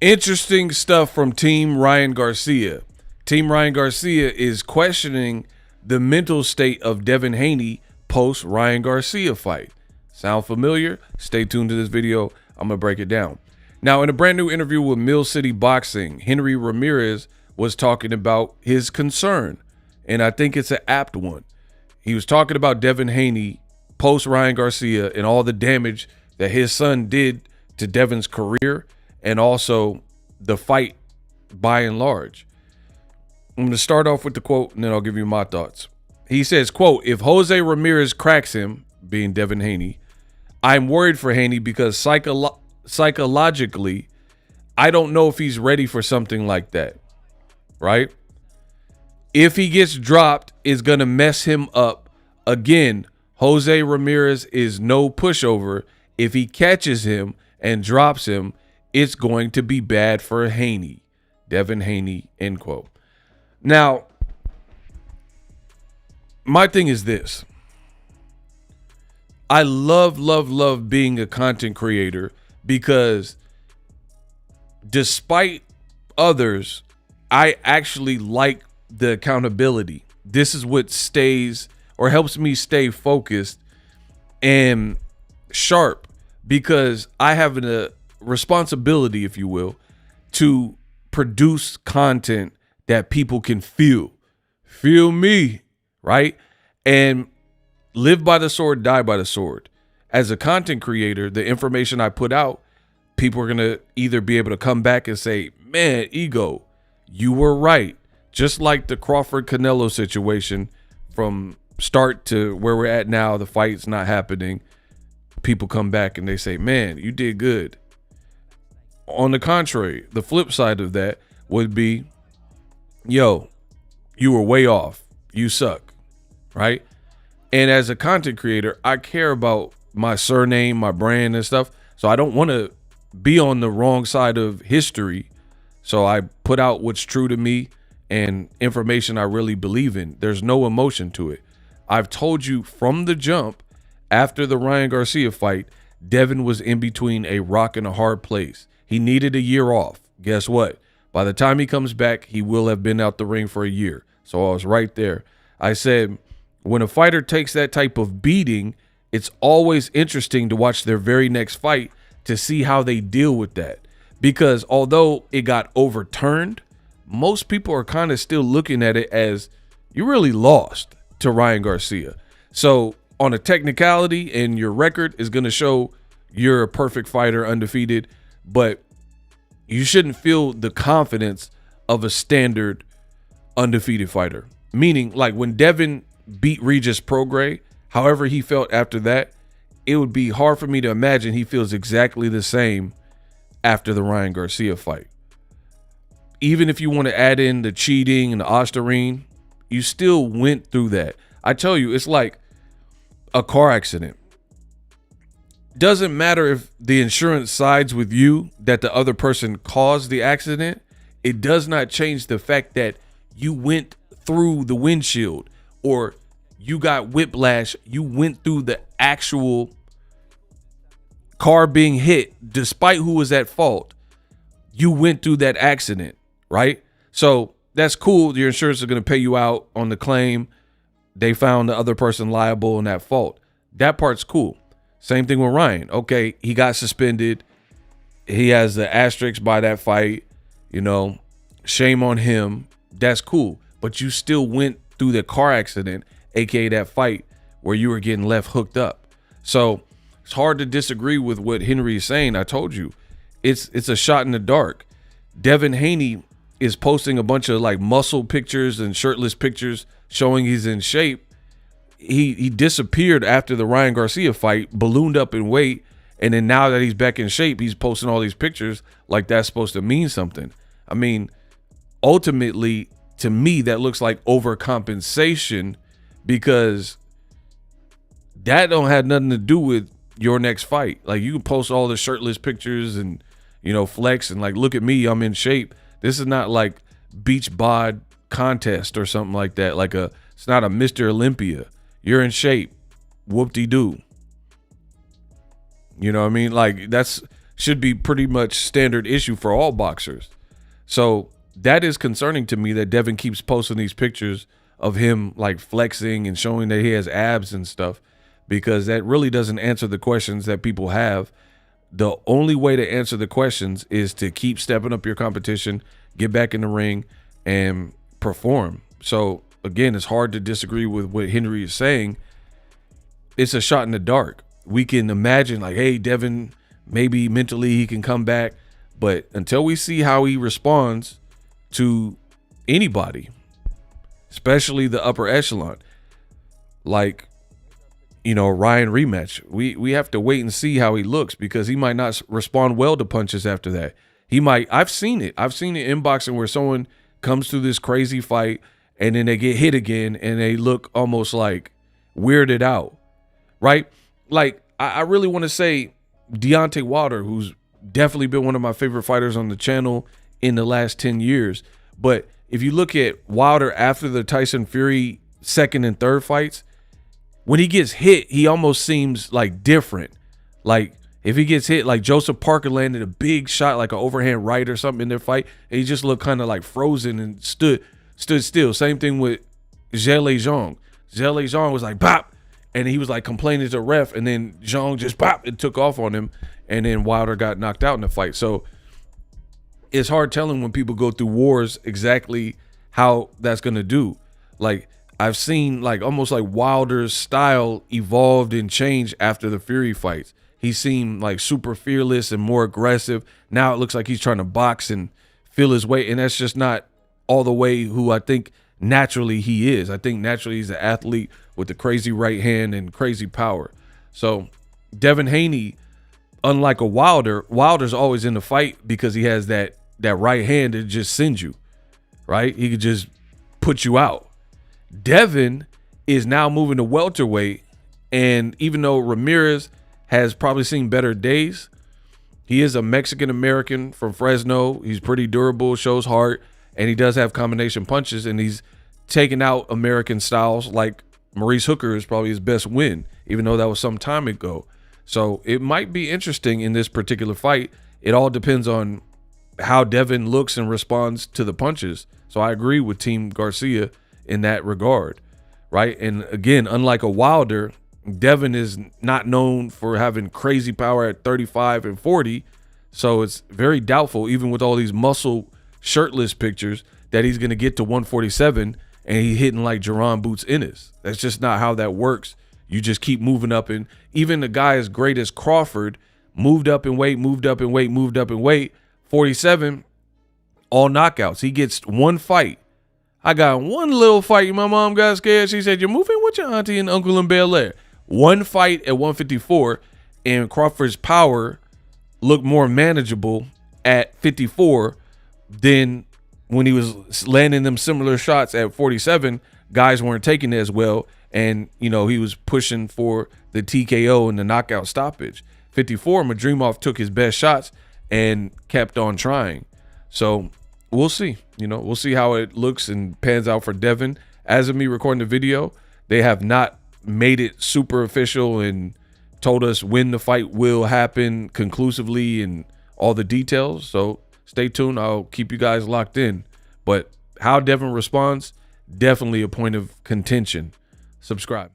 Interesting stuff from Team Ryan Garcia. Team Ryan Garcia is questioning the mental state of Devin Haney post Ryan Garcia fight. Sound familiar? Stay tuned to this video. I'm going to break it down. Now, in a brand new interview with Mill City Boxing, Henry Ramirez was talking about his concern, and I think it's an apt one. He was talking about Devin Haney post Ryan Garcia and all the damage that his son did to Devin's career and also the fight by and large. I'm going to start off with the quote, and then I'll give you my thoughts. He says, quote, "If Jose Ramirez cracks him," being Devin Haney, "I'm worried for Haney because psychologically, I don't know if he's ready for something like that." Right? If he gets dropped, it's going to mess him up. Again, Jose Ramirez is no pushover. If he catches him and drops him, it's going to be bad for Haney. Devin Haney, end quote. Now, my thing is this. I love being a content creator because despite others, I actually like the accountability. This is what stays or helps me stay focused and sharp because I have a responsibility, if you will, to produce content that people can feel me, right? And live by the sword, die by the sword. As a content creator, the information I put out, people are going to either be able to come back and say, man, Ego, you were right. Just like the Crawford Canelo situation, from start to where we're at now, the fight's not happening. People come back and they say, man, you did good. On the contrary, the flip side of that would be, yo, you were way off. You suck, right? And as a content creator, I care about my surname, my brand and stuff. So I don't want to be on the wrong side of history. So I put out what's true to me and information I really believe in. There's no emotion to it. I've told you from the jump, after the Ryan Garcia fight, Devin was in between a rock and a hard place. He needed a year off. Guess what? By the time he comes back, he will have been out the ring for a year. So I was right there. I said, when a fighter takes that type of beating, it's always interesting to watch their very next fight to see how they deal with that. Because although it got overturned, most people are kind of still looking at it as you really lost to Ryan Garcia. So on a technicality, and your record is going to show you're a perfect fighter, undefeated, but you shouldn't feel the confidence of a standard undefeated fighter. Meaning, like when Devin beat Regis Prograis, however he felt after that, it would be hard for me to imagine he feels exactly the same after the Ryan Garcia fight. Even if you want to add in the cheating and the Osterine, you still went through that. I tell you, it's like a car accident. Doesn't matter if the insurance sides with you that the other person caused the accident. It does not change the fact that you went through the windshield or you got whiplash. You went through the actual car being hit, despite who was at fault. You went through that accident, right? So that's cool. Your insurance is going to pay you out on the claim. They found the other person liable in that fault. That part's cool. Same thing with Ryan. Okay, he got suspended. He has the asterisk by that fight. You know, shame on him. That's cool. But you still went through the car accident, aka that fight where you were getting left hooked up. So it's hard to disagree with what Henry is saying. I told you, it's a shot in the dark. Devin Haney is posting a bunch of like muscle pictures and shirtless pictures showing he's in shape. He disappeared after the Ryan Garcia fight, ballooned up in weight, and then now that he's back in shape, he's posting all these pictures like that's supposed to mean something. I mean, ultimately, to me, that looks like overcompensation because that don't have nothing to do with your next fight. Like, you can post all the shirtless pictures and, you know, flex and like, look at me, I'm in shape. This is not like beach bod contest or something like that. Like it's not a Mr. Olympia. You're in shape. Whoop-de-doo. You know what I mean? Like, that's should be pretty much standard issue for all boxers. So that is concerning to me that Devin keeps posting these pictures of him like flexing and showing that he has abs and stuff, because that really doesn't answer the questions that people have. The only way to answer the questions is to keep stepping up your competition, get back in the ring, and perform. So again, it's hard to disagree with what Henry is saying. It's a shot in the dark. We can imagine like, hey, Devin, maybe mentally he can come back, but until we see how he responds to anybody, especially the upper echelon, like, you know, Ryan rematch, we have to wait and see how he looks, because he might not respond well to punches after that. He might. I've seen it in boxing where someone comes through this crazy fight and then they get hit again and they look almost like weirded out, right? Like, I really want to say Deontay Wilder, who's definitely been one of my favorite fighters on the channel in the last 10 years. But if you look at Wilder after the Tyson Fury second and third fights, when he gets hit, he almost seems like different. Like if he gets hit, like Joseph Parker landed a big shot, like an overhand right or something in their fight, and he just looked kind of like frozen and stood still. Same thing with Zhele Zhang. Zhele Zhang was like, bop, and he was like complaining to the ref, and then Zhang just pop and took off on him, and then Wilder got knocked out in the fight. So it's hard telling when people go through wars exactly how that's gonna do. Like I've seen like almost like Wilder's style evolved and changed after the Fury fights. He seemed like super fearless and more aggressive. Now it looks like he's trying to box and feel his way, and that's just not all the way who I think naturally he is. I think naturally he's an athlete with the crazy right hand and crazy power. So Devin Haney, unlike a Wilder, Wilder's always in the fight because he has that right hand that just sends you, right? He could just put you out. Devin is now moving to welterweight, and even though Ramirez has probably seen better days, he is a Mexican-American from Fresno. He's pretty durable, shows heart, and he does have combination punches, and he's taken out American styles like Maurice Hooker is probably his best win, even though that was some time ago. So it might be interesting in this particular fight. It all depends on how Devin looks and responds to the punches. So I agree with Team Garcia in that regard, right? And again, unlike a Wilder, Devin is not known for having crazy power at 35 and 40. So it's very doubtful, even with all these muscle shirtless pictures, that he's going to get to 147 and he's hitting like Jerron Boots Ennis. That's just not how that works. You just keep moving up. And even the guy as great as Crawford moved up in weight, moved up in weight, moved up in weight. 47, all knockouts. He gets one fight. I got one little fight. My mom got scared. She said, "You're moving with your auntie and uncle in Bel Air." One fight at 154, and Crawford's power looked more manageable at 54 than when he was landing them similar shots at 47. Guys weren't taking it as well, and you know he was pushing for the TKO and the knockout stoppage. 54, Madrimov took his best shots and kept on trying. So we'll see. You know, we'll see how it looks and pans out for Devin. As of me recording the video, they have not made it super official and told us when the fight will happen conclusively and all the details. So stay tuned. I'll keep you guys locked in. But how Devin responds, definitely a point of contention. Subscribe.